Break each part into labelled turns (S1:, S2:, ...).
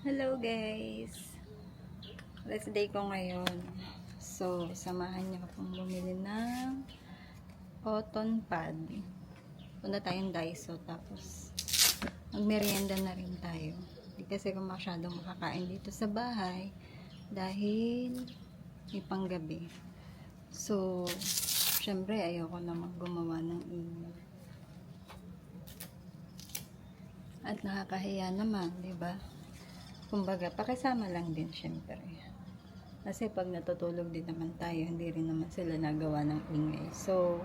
S1: Hello guys! Rest day ko ngayon. So, samahan niyo akong bumili ng cotton pad. Punta tayong Daiso tapos magmerienda na rin tayo. Hindi kasi ako masyadong makakain dito sa bahay dahil may panggabi. So, syempre ayoko naman gumawa ng ingay. At nakakahiya naman, di ba? Kumbaga, pakisama lang din syempre. Kasi pag natutulog din naman tayo, hindi rin naman sila nagawa ng ingay. So,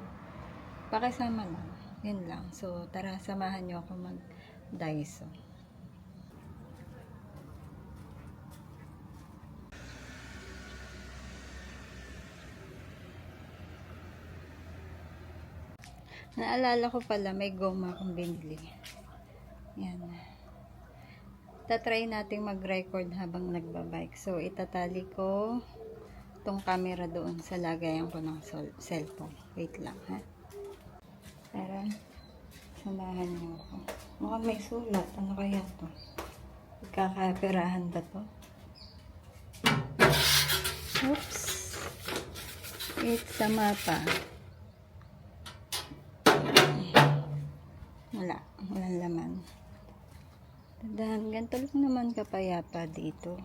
S1: pakisama lang. Yun lang. So, tara, samahan nyo ako mag-Daiso. Naalala ko pala, may goma akong binili. Yan. Tatry natin mag-record habang nagbabike. So, itatali ko itong camera doon sa lagayan ko ng cellphone. Wait lang, ha? Tara, samahan niyo ako. Mukhang may sulat. Ano kaya to? Ikakapirahan ba to? Oops! It's a mapa. Walang laman. Tandaan, ganito lang naman kapayapa dito.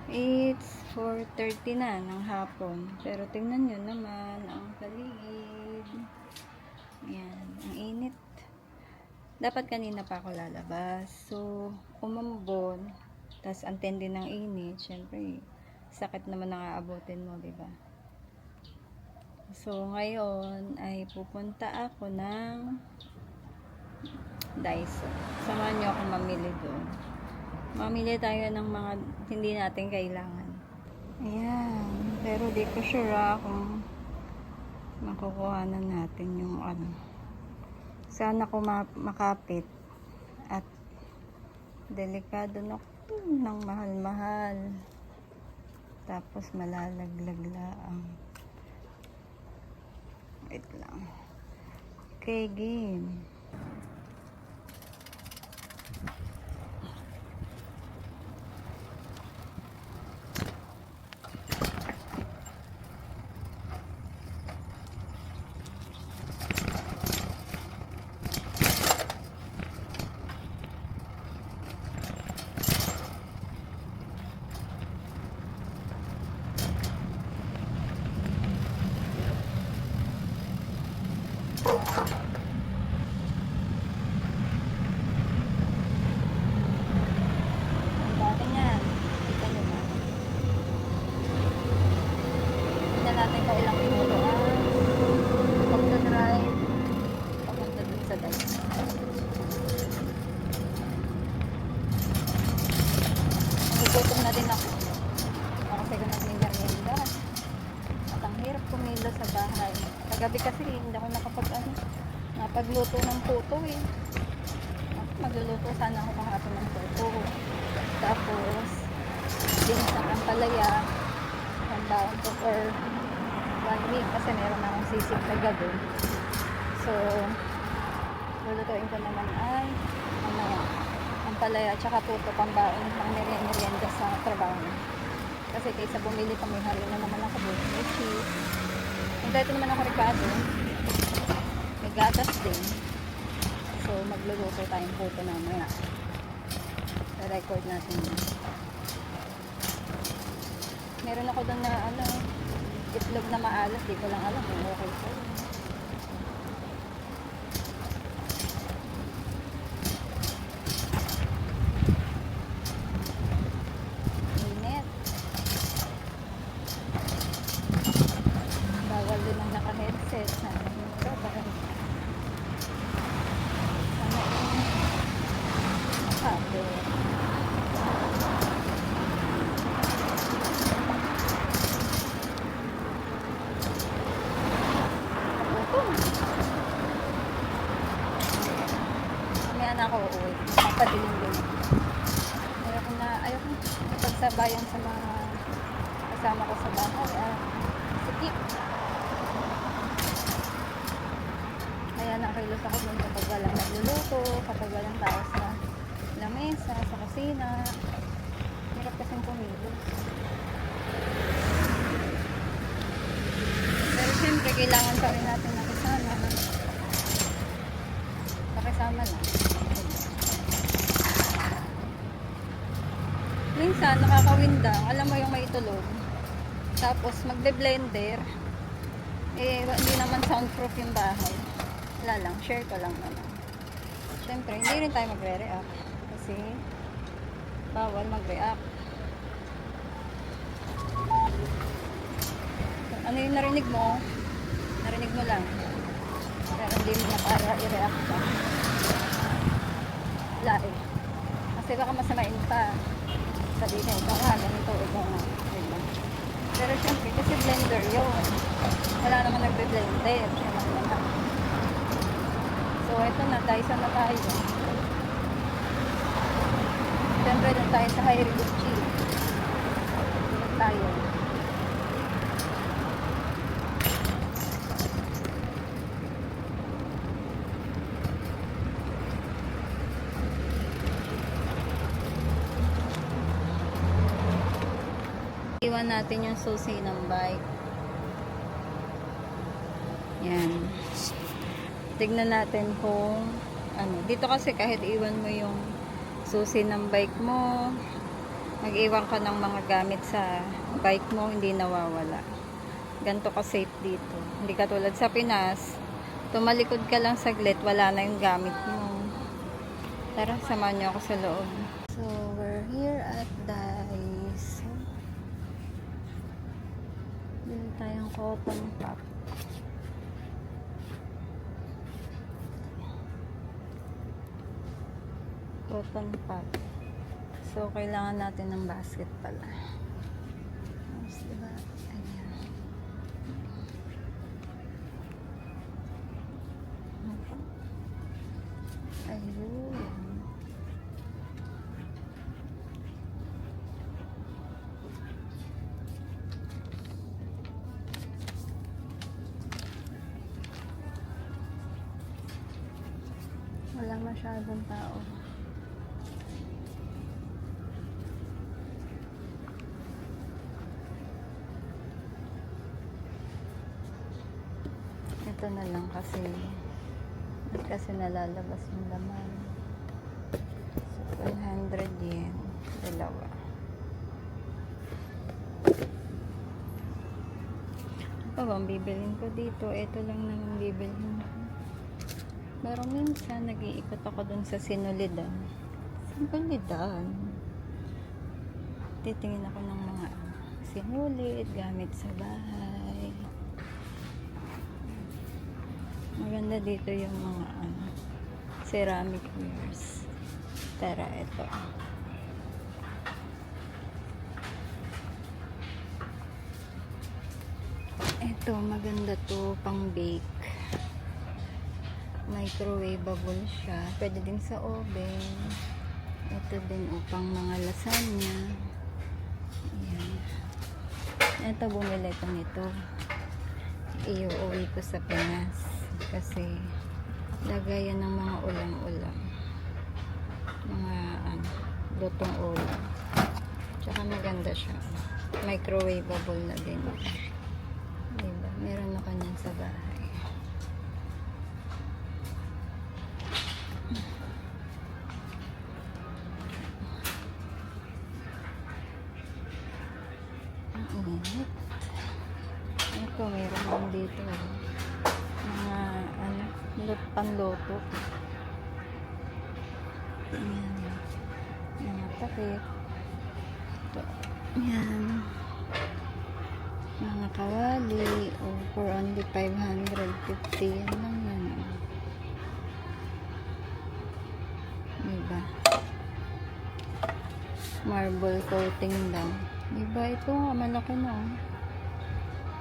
S1: It's 4:30 na ng hapon. Pero tingnan nyo naman ang paligid. Ayan, ang init. Dapat kanina pa ako lalabas. So, umambon. Tas ang tindi ng init. Syempre, sakit naman ang aabutin mo, diba? So, ngayon ay pupunta ako ng Daiso. Samahan nyo akong mamili doon. Mamili tayo ng mga hindi natin kailangan. Ayan. Pero di ko sure kung makukuha na natin yung ano. Sana ko makapit. At delikado na ng mahal-mahal. Tapos malalaglag lang. Wait lang. Okay, game. Natin ka ilang minuto pagka-drive papunta dun sa Daiso. Nagugutom na din ako kasi nag-merienda at ang hirap kumilo sa bahay. Kagabi kasi hindi ako napagluto ng puto magluluto sana ako kahapon ng puto, tapos din sa ampalaya baon ko for 1 week kasi meron akong sisig na gabi. So, lulutuin ko naman ay mamaya ang palaya at saka puto pang baon ng merienda sa trabaho. Kasi kaysa bumili pa may halo na naman ako doon. May cheese. Nagdito naman ako ricado. May gatas din. So, magluluto tayong puto namaya. I-record natin yun. Meron ako doon na itlog na maalat, di ko lang alam kung okay po. Init. Bawal din ang naka-headset. Sana ito, baka sabi. Na ako uuwi. Papadilim din. Ayoko pagsabayan sa mga kasama ko sa bahay. Sikip. ng kilos ako dun kapag walang nagluluto, kapag walang tao sa lamesa, sa kusina. Hirap kasing kumilos. Pero syempre, kailangan pa rin natin nakisama. Pakisama lang. Minsan, nakakawindang. Alam mo yung may tulog. Tapos, magbe-blender. Eh, hindi naman soundproof yung bahay. Wala lang. Share ko lang naman. Syempre, hindi rin tayo magre-react. Kasi, bawal mag-react. Ano yung narinig mo? Narinig mo lang. Pero hindi mo na para i-react ka. Wala eh. Kasi baka masamain pa. Sabihin na, ikaw nga, ganito, ikaw nga. Diba? Pero syempre, kasi blender yun. Wala naman nagbe-blender. So, ito na, Dyson na tayo. Syempre, doon tayo sa Hairiguchi. Doon tayo. Iwan natin yung susi ng bike. Yan. Tignan natin kung ano. Dito kasi kahit iwan mo yung susi ng bike mo, mag-iwan ka ng mga gamit sa bike mo, hindi nawawala. Ganito ka safe dito. Hindi katulad sa Pinas, tumalikod ka lang saglit, wala na yung gamit mo. Tara, samahan niyo ako sa loob. So, we're here at Dyson. Bili tayong cotton pop. Cotton pop. So, kailangan natin ng basket pala. Tapos, diba? Ayan. Ayun. Wala masyadong tao. Ito na lang kasi nalalabas yung laman. So, 100 yen. Dalawa. Ano pa bang bibilin ko dito? Ito lang naman bibilin ko. Pero minsan, nag-iikot ako dun sa Sinulidan. Sinulidan. Titingin ako ng mga sinulid, gamit sa bahay. Maganda dito yung mga ceramic wares. Tara, ito. Ito, maganda to, pang bake. Microwavable siya. Pwede din sa oven. Ito din upang mga lasagna. Ayan. Ito, bumili ko nito. Iuwi ko sa Pinas. Kasi, lagayan ng mga ulam-ulam. Mga, lutong ulam. Tsaka maganda siya. Microwavable na din. Diba? Meron ako niyan sa bahay. Ito, meron din dito mga panloto. Mga takip. Ito, yan, mga kawali for only 550. Yan lang yan. Diba? Marble coating lang. Diba? Ito nga, malaki na.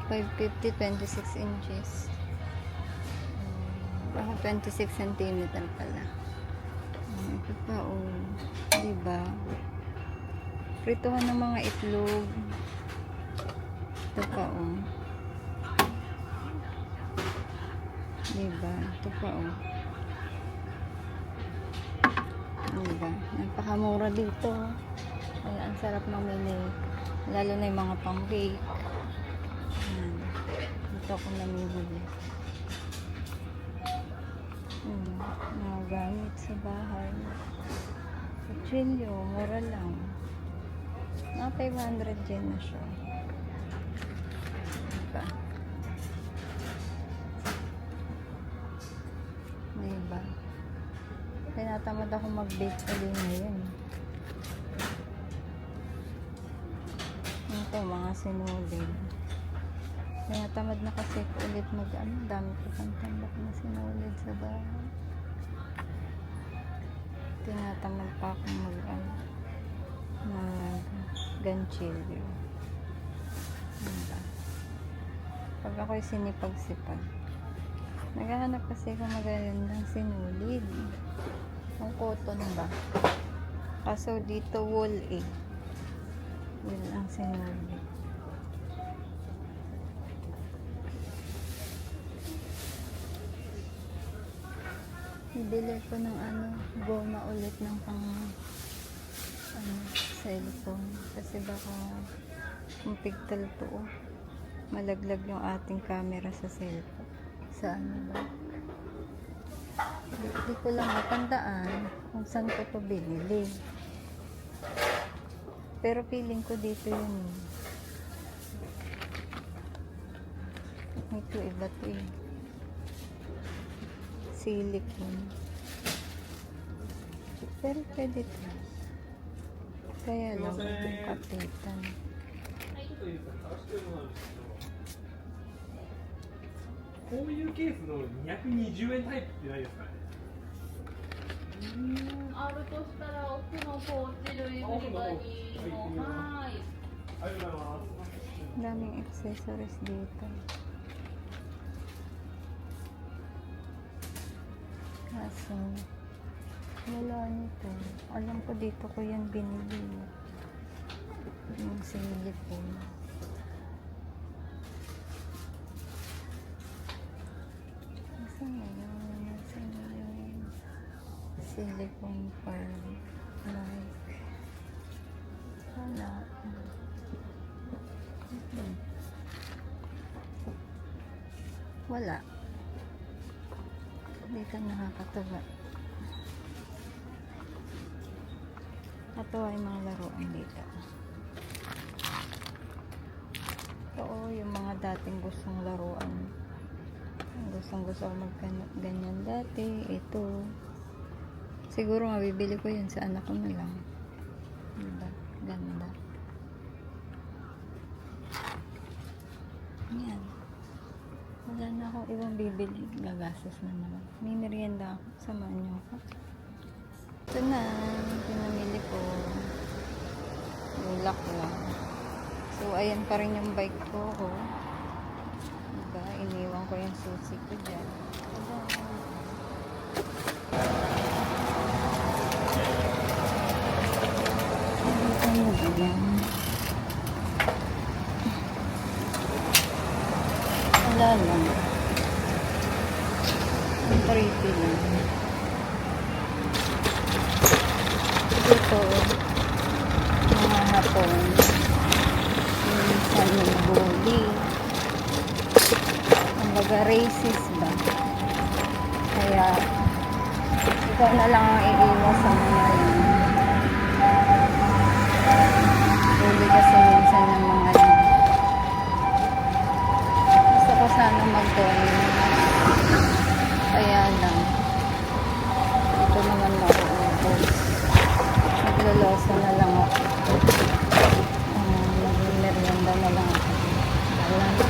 S1: 550, 26 inches. 26 cm pala. Ito pa, diba? Prituhan ng mga itlog. Ito pa, Diba? Ito pa oh. Diba? Napakamura dito. Ay, ang sarap mamili. Lalo na yung mga pang bake. Ayan. Dito ako namibili. Mga gamit sa bahay. Kutsilyo, mura lang. Mga 500 yen na siya. Diba? Diba? Tinatamad ako mag-bake ulit ngayon. Ito, mga sinulid. Tinatamad na kasi ulit dami ko pang tambak na sinulid sa bahay. Tinatamad pa akong ganchilyo. Diba? Pag ako'y sinipag-sipag, naghahanap kasi ako magandang sinulid. Ang cotton ba? Kaso dito wool eh. Wool ang sinulid. Bibili ko ng goma ulit ng cellphone. Kasi baka pigtal to oh. Malaglag yung ating camera sa cellphone. Sa ba? Hindi ko lang matandaan kung saan ko ito binili. Pero feeling ko dito yun. Ito iba to eh. Silicone. Pero pwede ito. Kaya lang yung kapitan.
S2: こういうケースの220円タイプってないですかね。
S3: あるとしたら奥のポーチ類売り場にもはい。
S2: ありがとうございます。
S1: Daming accessories dito. Kaso, wala nito. Alam ko dito ko yan binili. Yung silicone. Nasaan na yun? Nasaan na yun? Silicone pearl. Like. Wala. Wala. Hindi ka nakakatawa. Katawa yung mga laruan dito. Oo, yung mga dating gustong laruan. Gustong gusto ganyan dati. Ito. Siguro mabibili ko yun sa anak ko na lang. Diba? Ganda. Yan. Wala na ako ibang bibili. Gagastos na naman. May merienda ako. Samahan niyo ako. Ito na. Pinamili ko. Ulak lang. So, ayan pa rin yung bike ko. Oh. Diba? Iniwan ko yung susi ko dyan. Ano ba yan? Wala lang. Ang pretty lang. Ito, mga hapon. Minsan yung bully. Kumbaga racist ba? Kaya, ikaw na lang ang iiwas sa mga yun. Bully kasi minsan ng mga yun. Gusto ko sana mag-join. Kaya lang. Ito naman mauubos. Magloloso na lang ako. Merienda na lang ako. Alam ko.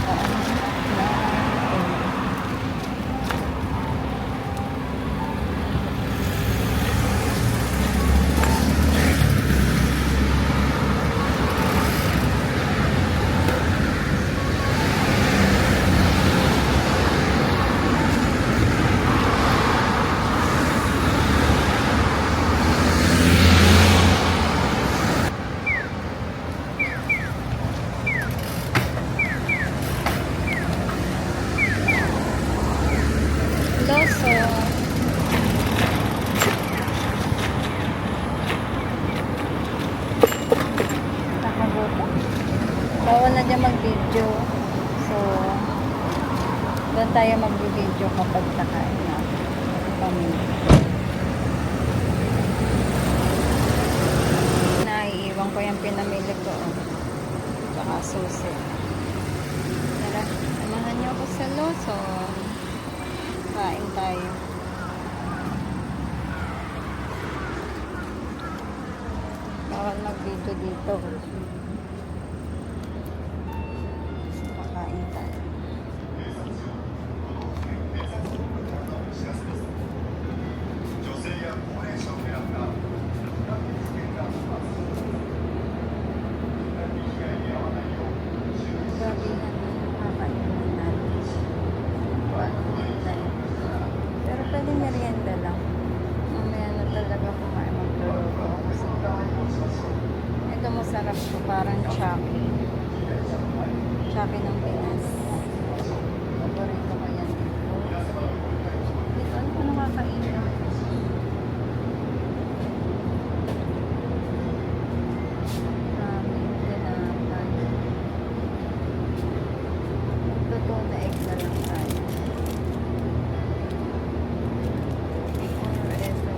S1: Bawal na dyan mag-video. So, doon tayo mag-video kapag nakain na pamilya. Naiiwan ko yung pinamili ko. Tsaka susi. Tara, samahan niyo ako sa Lawson. Kain tayo. Bawal mag-video dito. Kakain tayo. Grabe na nakakainan natin. Pero pwede merienda lang. Mamaya na talaga kumain magluluto ako kasi ito masarap to, parang Chucky. Chucky ng Pinas. Paborito ko yan dito. Dito, ano ko nakakainin? Maraming tinapay. Totoo na egg na lang tayo. Or ito.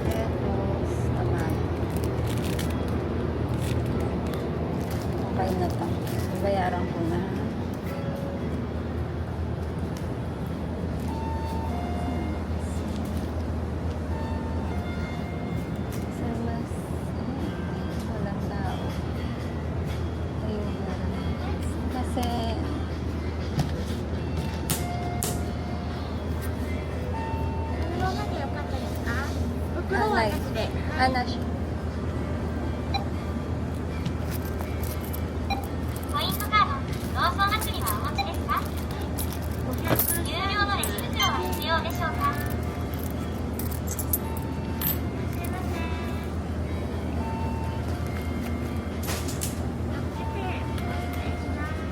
S1: Lettuce, tomato. Okay na to. Bayaran ko na. Sa mas walang tao. Ayun na lang. Kasi Anay. Anash.
S4: ポイントカード、ローソンアプリはお持ちですか？有料のレジ袋は必要でしょうか？すいません。600円お願いします。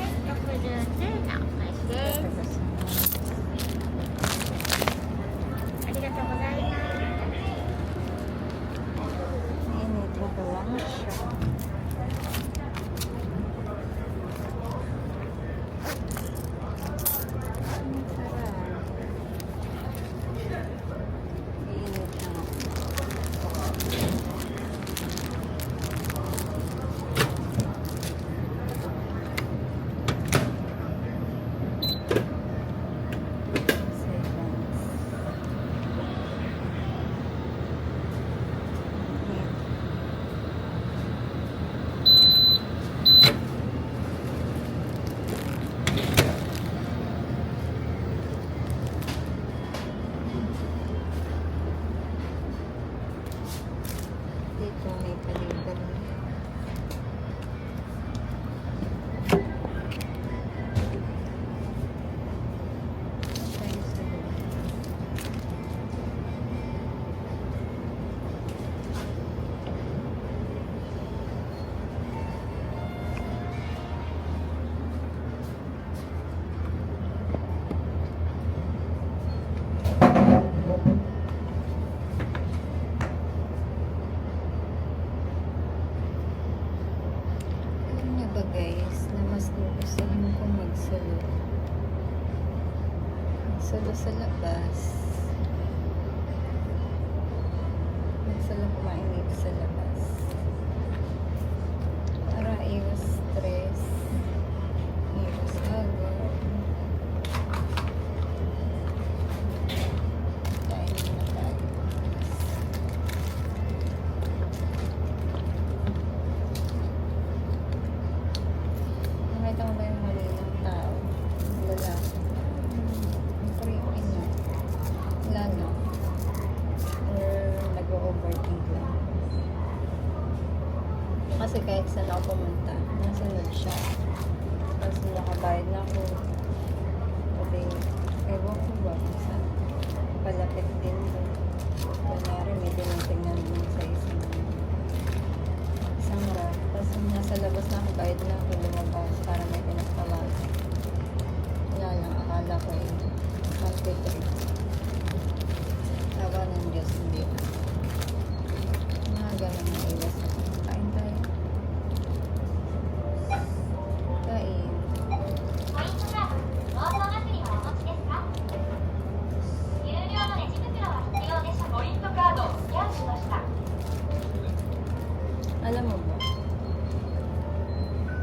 S4: 1060のお返しです。ありがとうございます。
S1: Initin ko lang siya. Ang sarap. Iinit na ako. Dito may palibad. Tayo sa loob. Alam niyo ba guys, na mas gugustuhin ko magsalo. Magsalo sa labas. Magsalo kumain dito sa labas. Para iwas stress. Iwas agad. Kain na tayo. Nakita mo ba yung mali ng tao? Lalaki. Creepy niya. Wala na. Or nag-overthink lang. Kasi kahit saan ako pumunta, nasunod siya. Kasi nakabayad na ako. Kasi, ewan ko ba, minsan palapit din doon. Kunyari, may tinitingnan din sa isang rack. Tapos nasa labas na ako, bayad na ako lumabas para may pinagtawagan. Wala lang.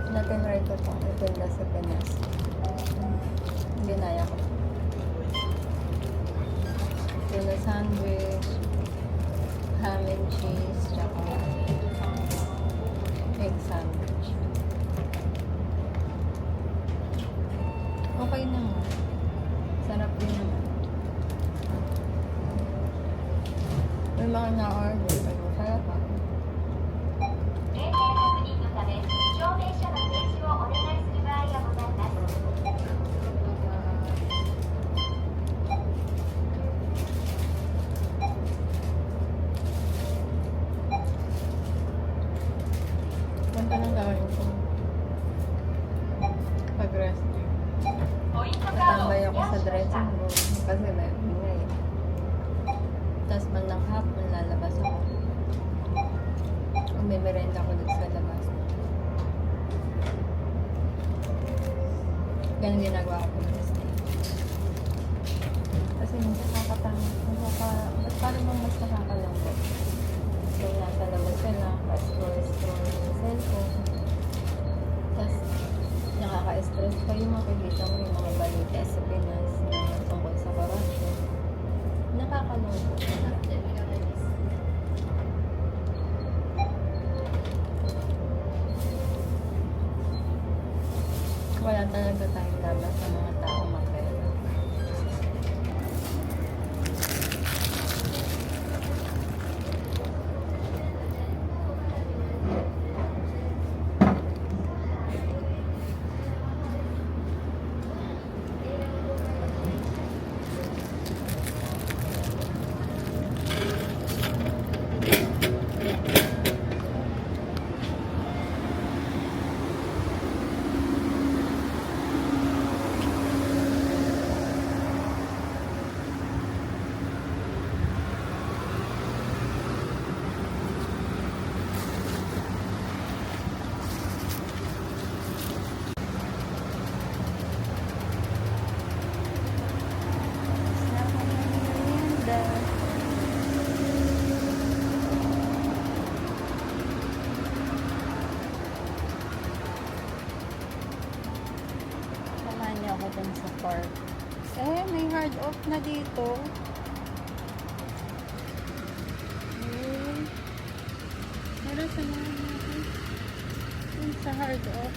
S1: Natinry ko itong itinda sa Pinas. Ginaya ko. Tuna sandwich, ham and cheese, tsaka egg sandwich. Okay naman. Sarap din naman. May mga na-order pero masarap pa.
S4: 定点確認のため証明書の提示をお願いする場合がございます。
S1: Punta ng gawin ko. Pag-rest.
S4: ポイントカードを
S1: Tatambay
S4: ス
S1: ako
S4: キャ
S1: sa
S4: ンしまし
S1: dressing
S4: た。
S1: room kasi may ingay. Tapos bandang hapon lalabas ako. Umimerenda ko dun sa labas. Ganun ginagawa ko sa stage. Kasi hindi nakakatama. Ba't parang bang mas nakakalambot? So, nasa labas sila, pa-scroll yung cellphone. Tapos, nakaka-stress pa yung makikita mo yung mga balita sa Pinas na tungkol sa corruption. Nakakalungkot. Wala talaga tayong labas sa mga tao mapera. Samahan niyo ako dun sa park. Eh, may hard off na dito. Pero samahan niyo ako dun sa hard off.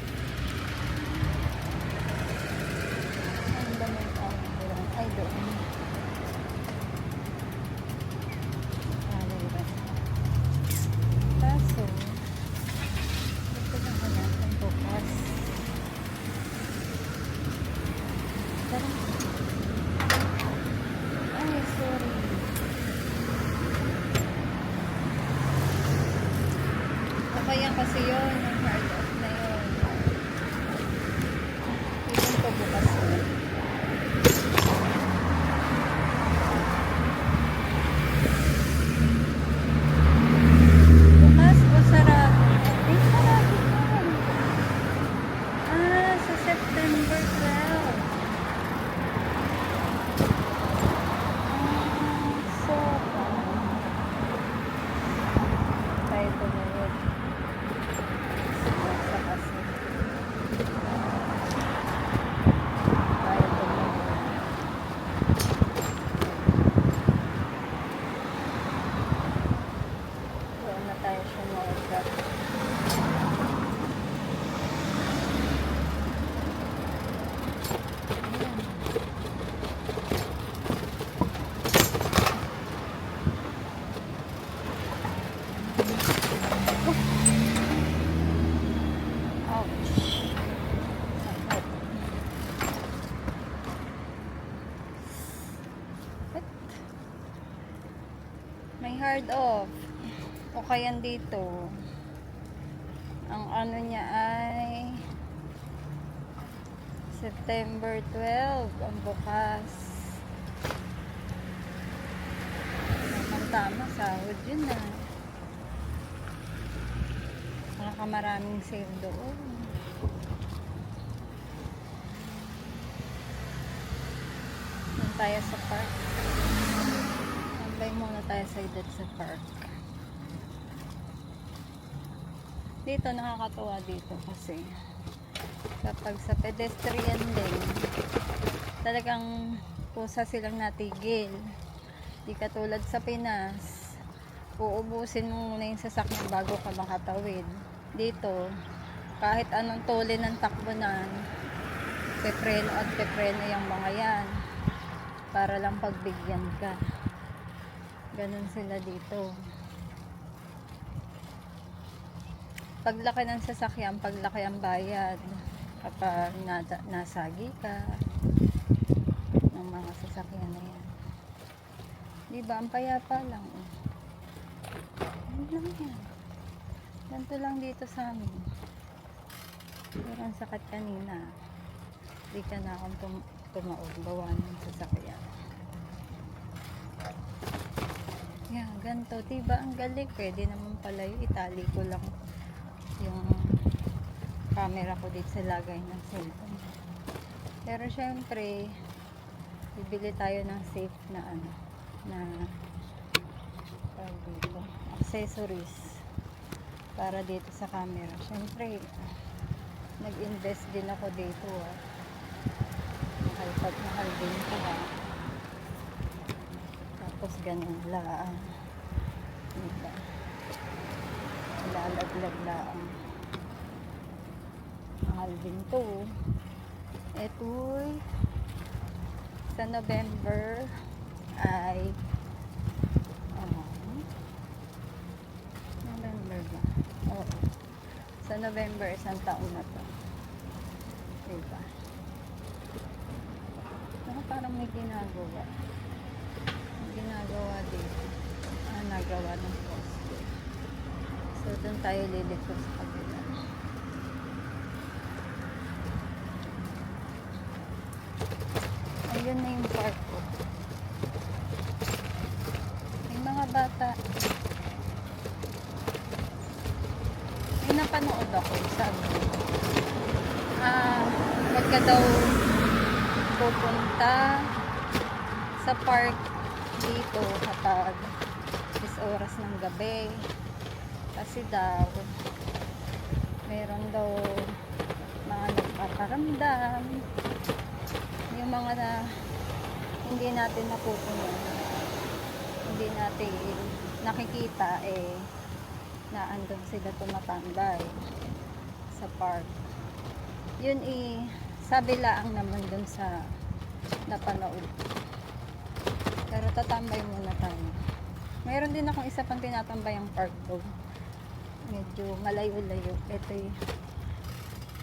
S1: Ano ba may tao doon? Ay, doon. Diba? Kaso, gusto na ko natin bukas. Parang, ay, sorry. Okay yan kasi yun, yung hard off na yun. Ipon ko bukas yun. Bukas o sarado? Eh, sarado yun. Ah, sa September 12. So, tayo tumunod. Sa kasi. Tayo tumunod. Doon na tayo siya mag-cut. Ouch. Sakit. What? May hard off. O kaya dito. Ang ano niya ay September 12 ang bukas. Tama, sahod yun na. Maraming sale doon. Doon tayo sa park. Tambay muna tayo sa edad sa park. Dito nakakatuwa dito kasi kapag sa pedestrian lane talagang kusa silang natigil. Di katulad sa Pinas, uubusin mo muna yung sasakyan bago ka makatawid. Dito, kahit anong tuli ng takbo na, pepreno at pepreno yung mga yan para lang pagbigyan ka. Ganun sila dito. Paglaki ng sasakyan, paglaki ang bayad. Kapag nasagi ka ng mga sasakyan na yan. Diba, ang payapa lang. Ano lang yan. Ganito lang dito sa amin. Pero ang sakat kanina. Di ka na akong tumaog. Gawa ng sasakyan. Yan, ganito. Diba, ang galing. Pwede naman pala yung itali ko lang yung camera ko dito sa lagay ng cellphone. Pero syempre bibili tayo ng safe na ano na dito, accessories para dito sa camera. Syempre nag-invest din ako dito mahal din ito tapos ganun lang diba? Lalaglag lang mahal din to. Eto'y sa November ay November ba? Oo. Sa November isang taon na to. Diba? Parang may ginagawa. May ginagawa dito. Nagawa ng poste. So, doon tayo liliko sa kabila. Ayun na yung park ko. May mga bata. May napanood ako. Sabi. Huwag ka daw pupunta sa park dito kapag oras ng gabi kasi daw meron daw mga nagpaparamdam yung mga na hindi natin napupunan hindi natin nakikita na andun sila tumatambay sa park yun sabi lang naman dun sa napanood pero tatambay muna tayo. Mayroon din akong isa pang tinatambay ang park doon. Medyo malayo-layo. Ito'y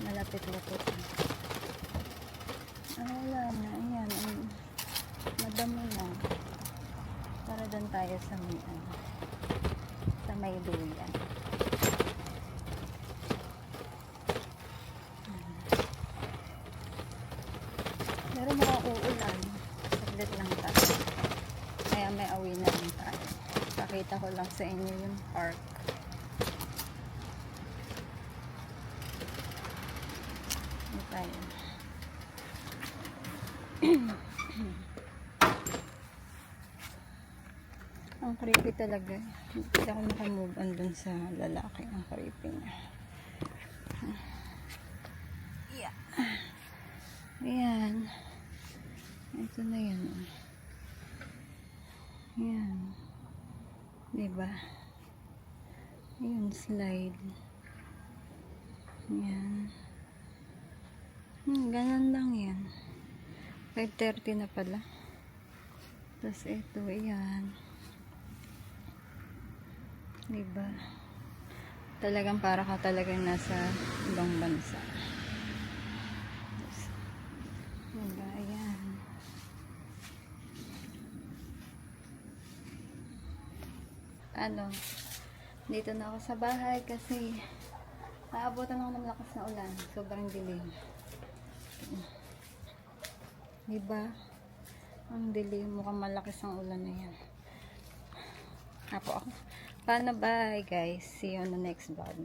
S1: malapit-lapit. Wala na. Ayan. Madami na. Para doon tayo sa may duyan. Pero makauulan. Saglit lang tayo. Kaya may awi na lang tayo. Pakita ko lang sa inyo yung park. Ito tayo. Ang creepy talaga. Hindi ako makamove on dun sa lalaki. Ang creepy niya. Yeah. Ayan. Ito na yan. Ayan. Diba? Ayan, slide. Ayan. Ganun lang yan. 5:30 na pala. Tapos ito, ayan. Diba? Talagang para ka talagang nasa ibang bansa. Diba? Ayan. Dito na ako sa bahay kasi naabutan ako ng lakas na ulan. Sobrang dilim. Diba? Ang dilim. Mukhang malakas ang ulan na yan. Ako. Paano? Bye guys. See you on the next vlog.